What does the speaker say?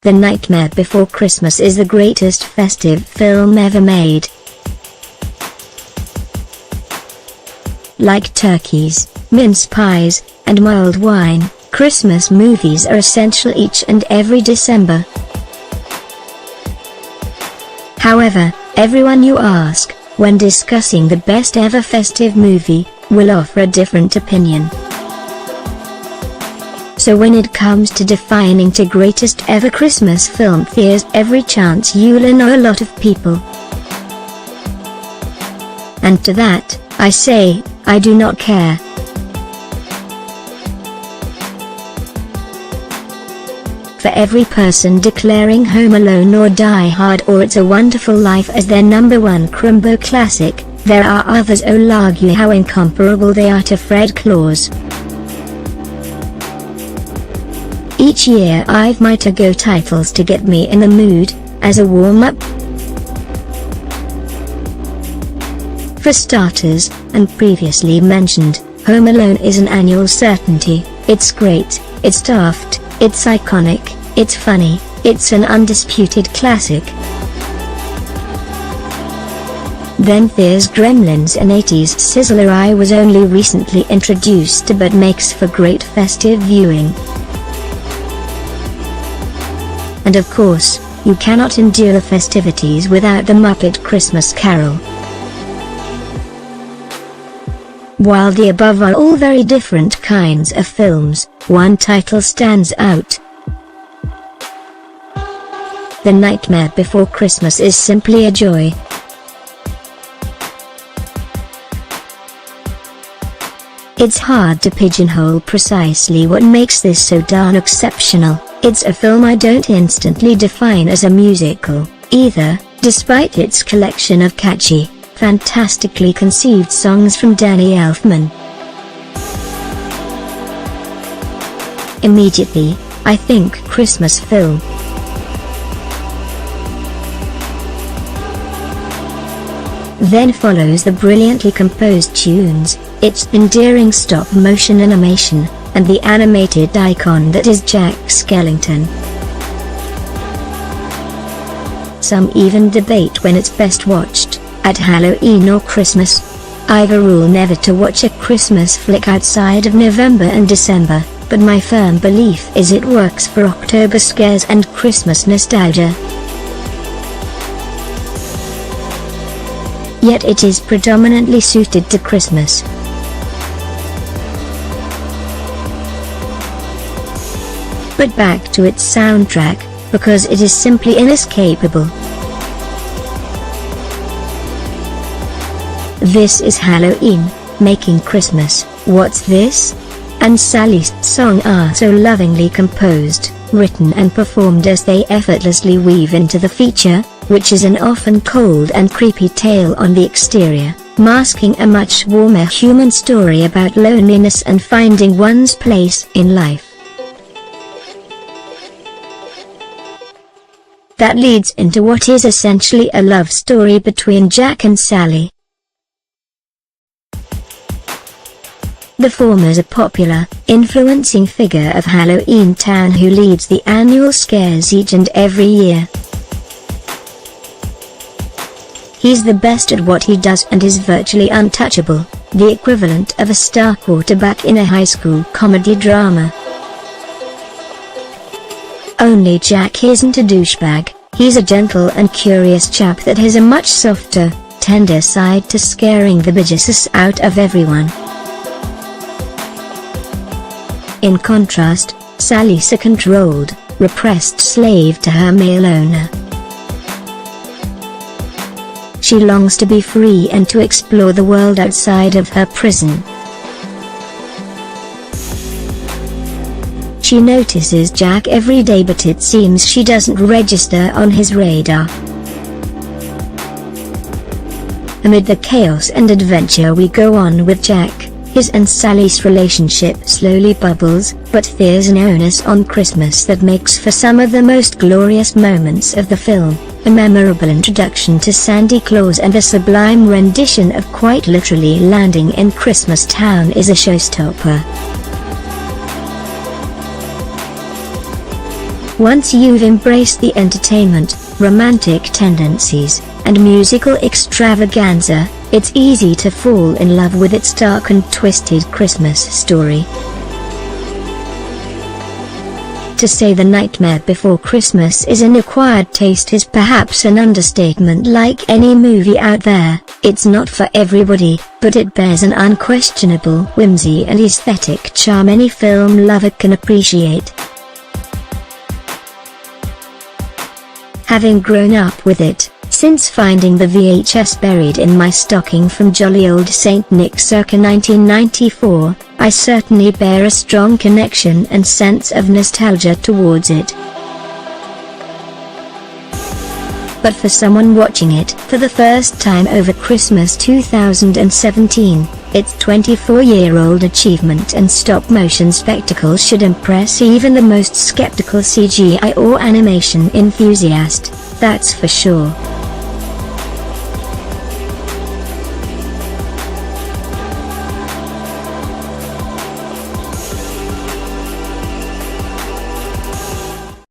The Nightmare Before Christmas is the greatest festive film ever made. Like turkeys, mince pies, and mulled wine, Christmas movies are essential each and every December. However, everyone you ask, when discussing the best ever festive movie, will offer a different opinion. So when it comes to defining the greatest ever Christmas film, there's every chance you'll annoy a lot of people. And to that, I say, I do not care. For every person declaring Home Alone or Die Hard or It's a Wonderful Life as their #1 Crimbo classic, there are others who'll argue how incomparable they are to Fred Claus. Each year I've my to-go titles to get me in the mood, as a warm-up. For starters, and previously mentioned, Home Alone is an annual certainty. It's great, it's daft, it's iconic, it's funny, it's an undisputed classic. Then there's Gremlins, an 80s sizzler I was only recently introduced to but makes for great festive viewing. And of course, you cannot endure the festivities without the Muppet Christmas Carol. While the above are all very different kinds of films, one title stands out. The Nightmare Before Christmas is simply a joy. It's hard to pigeonhole precisely what makes this so darn exceptional. It's a film I don't instantly define as a musical, either, despite its collection of catchy, fantastically conceived songs from Danny Elfman. Immediately, I think Christmas film. Then follows the brilliantly composed tunes, its endearing stop-motion animation, and the animated icon that is Jack Skellington. Some even debate when it's best watched, at Halloween or Christmas. I've a rule never to watch a Christmas flick outside of November and December, but my firm belief is it works for October scares and Christmas nostalgia. Yet it is predominantly suited to Christmas. But back to its soundtrack, because it is simply inescapable. This is Halloween, Making Christmas, What's This? And Sally's song are so lovingly composed, written and performed as they effortlessly weave into the feature, which is an often cold and creepy tale on the exterior, masking a much warmer human story about loneliness and finding one's place in life. That leads into what is essentially a love story between Jack and Sally. The former's a popular, influencing figure of Halloween Town who leads the annual scares each and every year. He's the best at what he does and is virtually untouchable, the equivalent of a star quarterback in a high school comedy drama. Only Jack isn't a douchebag, he's a gentle and curious chap that has a much softer, tender side to scaring the bejesus out of everyone. In contrast, Sally's a controlled, repressed slave to her male owner. She longs to be free and to explore the world outside of her prison. She notices Jack every day, but it seems she doesn't register on his radar. Amid the chaos and adventure we go on with Jack, his and Sally's relationship slowly bubbles, but there's an onus on Christmas that makes for some of the most glorious moments of the film, a memorable introduction to Santa Claus and a sublime rendition of quite literally landing in Christmas Town is a showstopper. Once you've embraced the entertainment, romantic tendencies, and musical extravaganza, it's easy to fall in love with its dark and twisted Christmas story. To say The Nightmare Before Christmas is an acquired taste is perhaps an understatement. Like any movie out there, it's not for everybody, but it bears an unquestionable whimsy and aesthetic charm any film lover can appreciate. Having grown up with it, since finding the VHS buried in my stocking from jolly old St. Nick circa 1994, I certainly bear a strong connection and sense of nostalgia towards it. But for someone watching it for the first time over Christmas 2017, its 24-year-old achievement and stop-motion spectacle should impress even the most skeptical CGI or animation enthusiast, that's for sure.